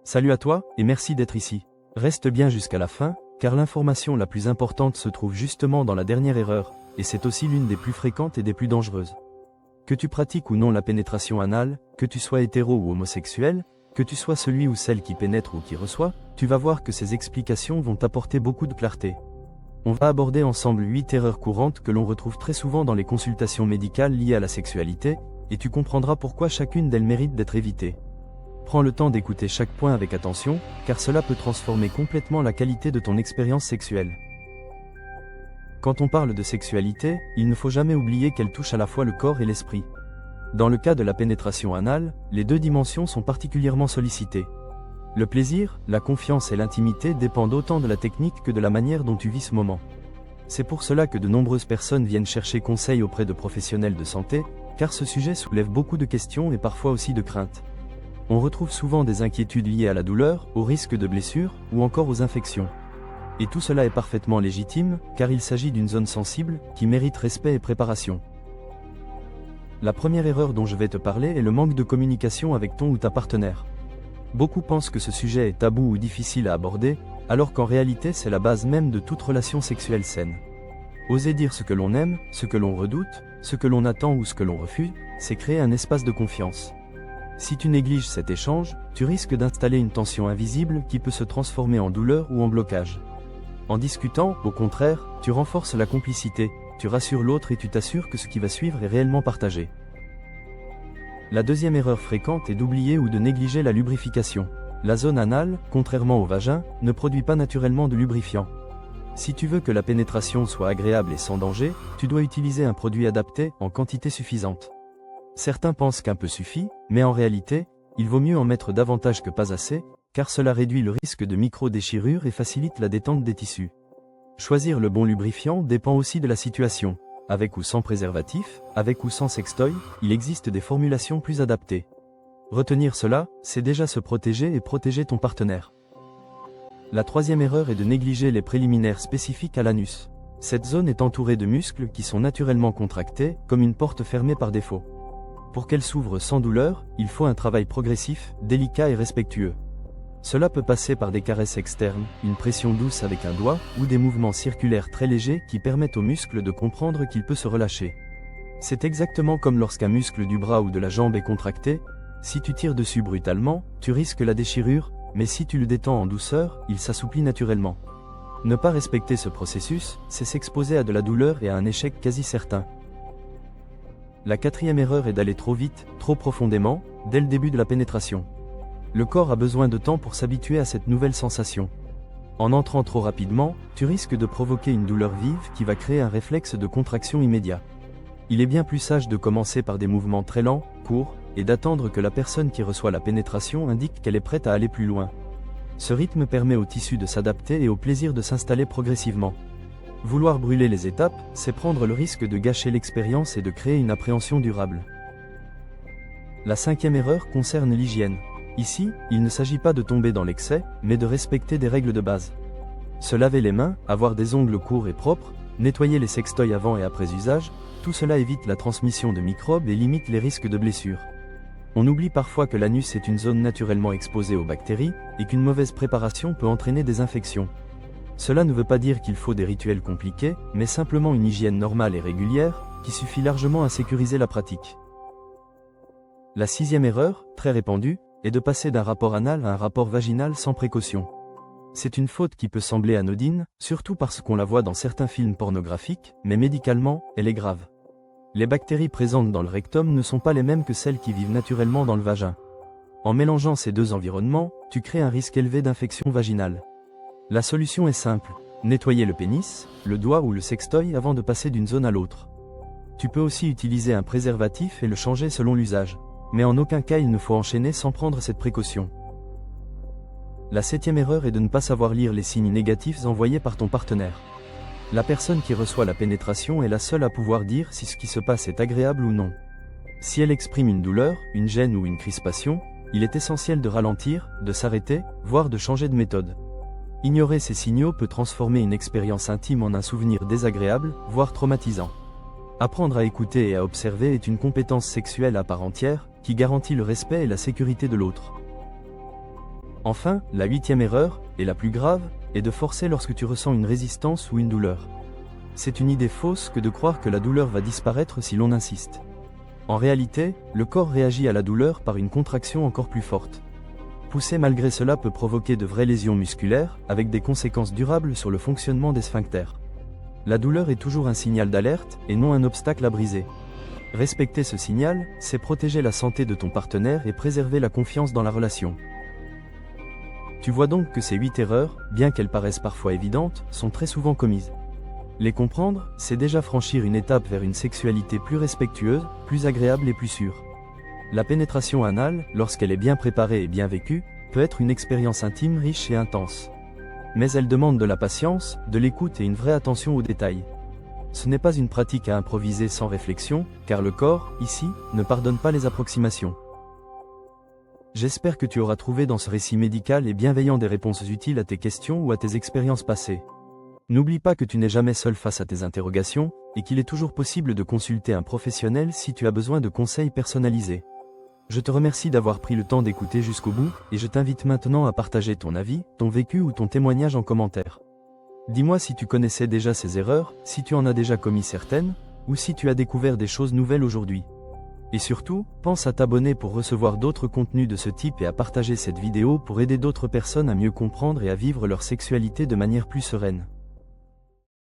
Salut à toi, et merci d'être ici. Reste bien jusqu'à la fin, car l'information la plus importante se trouve justement dans la dernière erreur, et c'est aussi l'une des plus fréquentes et des plus dangereuses. Que tu pratiques ou non la pénétration anale, que tu sois hétéro ou homosexuel, que tu sois celui ou celle qui pénètre ou qui reçoit, tu vas voir que ces explications vont t'apporter beaucoup de clarté. On va aborder ensemble 8 erreurs courantes que l'on retrouve très souvent dans les consultations médicales liées à la sexualité, et tu comprendras pourquoi chacune d'elles mérite d'être évitée. Prends le temps d'écouter chaque point avec attention, car cela peut transformer complètement la qualité de ton expérience sexuelle. Quand on parle de sexualité, il ne faut jamais oublier qu'elle touche à la fois le corps et l'esprit. Dans le cas de la pénétration anale, les deux dimensions sont particulièrement sollicitées. Le plaisir, la confiance et l'intimité dépendent autant de la technique que de la manière dont tu vis ce moment. C'est pour cela que de nombreuses personnes viennent chercher conseil auprès de professionnels de santé, car ce sujet soulève beaucoup de questions et parfois aussi de craintes. On retrouve souvent des inquiétudes liées à la douleur, au risque de blessures, ou encore aux infections. Et tout cela est parfaitement légitime, car il s'agit d'une zone sensible, qui mérite respect et préparation. La première erreur dont je vais te parler est le manque de communication avec ton ou ta partenaire. Beaucoup pensent que ce sujet est tabou ou difficile à aborder, alors qu'en réalité c'est la base même de toute relation sexuelle saine. Oser dire ce que l'on aime, ce que l'on redoute, ce que l'on attend ou ce que l'on refuse, c'est créer un espace de confiance. Si tu négliges cet échange, tu risques d'installer une tension invisible qui peut se transformer en douleur ou en blocage. En discutant, au contraire, tu renforces la complicité, tu rassures l'autre et tu t'assures que ce qui va suivre est réellement partagé. La deuxième erreur fréquente est d'oublier ou de négliger la lubrification. La zone anale, contrairement au vagin, ne produit pas naturellement de lubrifiant. Si tu veux que la pénétration soit agréable et sans danger, tu dois utiliser un produit adapté, en quantité suffisante. Certains pensent qu'un peu suffit, mais en réalité, il vaut mieux en mettre davantage que pas assez, car cela réduit le risque de micro-déchirures et facilite la détente des tissus. Choisir le bon lubrifiant dépend aussi de la situation. Avec ou sans préservatif, avec ou sans sextoy, il existe des formulations plus adaptées. Retenir cela, c'est déjà se protéger et protéger ton partenaire. La troisième erreur est de négliger les préliminaires spécifiques à l'anus. Cette zone est entourée de muscles qui sont naturellement contractés, comme une porte fermée par défaut. Pour qu'elle s'ouvre sans douleur, il faut un travail progressif, délicat et respectueux. Cela peut passer par des caresses externes, une pression douce avec un doigt, ou des mouvements circulaires très légers qui permettent aux muscles de comprendre qu'il peut se relâcher. C'est exactement comme lorsqu'un muscle du bras ou de la jambe est contracté, si tu tires dessus brutalement, tu risques la déchirure, mais si tu le détends en douceur, il s'assouplit naturellement. Ne pas respecter ce processus, c'est s'exposer à de la douleur et à un échec quasi certain. La quatrième erreur est d'aller trop vite, trop profondément, dès le début de la pénétration. Le corps a besoin de temps pour s'habituer à cette nouvelle sensation. En entrant trop rapidement, tu risques de provoquer une douleur vive qui va créer un réflexe de contraction immédiat. Il est bien plus sage de commencer par des mouvements très lents, courts, et d'attendre que la personne qui reçoit la pénétration indique qu'elle est prête à aller plus loin. Ce rythme permet au tissu de s'adapter et au plaisir de s'installer progressivement. Vouloir brûler les étapes, c'est prendre le risque de gâcher l'expérience et de créer une appréhension durable. La cinquième erreur concerne l'hygiène. Ici, il ne s'agit pas de tomber dans l'excès, mais de respecter des règles de base. Se laver les mains, avoir des ongles courts et propres, nettoyer les sextoys avant et après usage, tout cela évite la transmission de microbes et limite les risques de blessures. On oublie parfois que l'anus est une zone naturellement exposée aux bactéries, et qu'une mauvaise préparation peut entraîner des infections. Cela ne veut pas dire qu'il faut des rituels compliqués, mais simplement une hygiène normale et régulière, qui suffit largement à sécuriser la pratique. La sixième erreur, très répandue, est de passer d'un rapport anal à un rapport vaginal sans précaution. C'est une faute qui peut sembler anodine, surtout parce qu'on la voit dans certains films pornographiques, mais médicalement, elle est grave. Les bactéries présentes dans le rectum ne sont pas les mêmes que celles qui vivent naturellement dans le vagin. En mélangeant ces deux environnements, tu crées un risque élevé d'infection vaginale. La solution est simple, nettoyer le pénis, le doigt ou le sextoy avant de passer d'une zone à l'autre. Tu peux aussi utiliser un préservatif et le changer selon l'usage. Mais en aucun cas il ne faut enchaîner sans prendre cette précaution. La septième erreur est de ne pas savoir lire les signes négatifs envoyés par ton partenaire. La personne qui reçoit la pénétration est la seule à pouvoir dire si ce qui se passe est agréable ou non. Si elle exprime une douleur, une gêne ou une crispation, il est essentiel de ralentir, de s'arrêter, voire de changer de méthode. Ignorer ces signaux peut transformer une expérience intime en un souvenir désagréable, voire traumatisant. Apprendre à écouter et à observer est une compétence sexuelle à part entière, qui garantit le respect et la sécurité de l'autre. Enfin, la 8e erreur, et la plus grave, est de forcer lorsque tu ressens une résistance ou une douleur. C'est une idée fausse que de croire que la douleur va disparaître si l'on insiste. En réalité, le corps réagit à la douleur par une contraction encore plus forte. Pousser malgré cela peut provoquer de vraies lésions musculaires, avec des conséquences durables sur le fonctionnement des sphincters. La douleur est toujours un signal d'alerte, et non un obstacle à briser. Respecter ce signal, c'est protéger la santé de ton partenaire et préserver la confiance dans la relation. Tu vois donc que ces 8 erreurs, bien qu'elles paraissent parfois évidentes, sont très souvent commises. Les comprendre, c'est déjà franchir une étape vers une sexualité plus respectueuse, plus agréable et plus sûre. La pénétration anale, lorsqu'elle est bien préparée et bien vécue, peut être une expérience intime riche et intense. Mais elle demande de la patience, de l'écoute et une vraie attention aux détails. Ce n'est pas une pratique à improviser sans réflexion, car le corps, ici, ne pardonne pas les approximations. J'espère que tu auras trouvé dans ce récit médical et bienveillant des réponses utiles à tes questions ou à tes expériences passées. N'oublie pas que tu n'es jamais seul face à tes interrogations, et qu'il est toujours possible de consulter un professionnel si tu as besoin de conseils personnalisés. Je te remercie d'avoir pris le temps d'écouter jusqu'au bout, et je t'invite maintenant à partager ton avis, ton vécu ou ton témoignage en commentaire. Dis-moi si tu connaissais déjà ces erreurs, si tu en as déjà commis certaines, ou si tu as découvert des choses nouvelles aujourd'hui. Et surtout, pense à t'abonner pour recevoir d'autres contenus de ce type et à partager cette vidéo pour aider d'autres personnes à mieux comprendre et à vivre leur sexualité de manière plus sereine.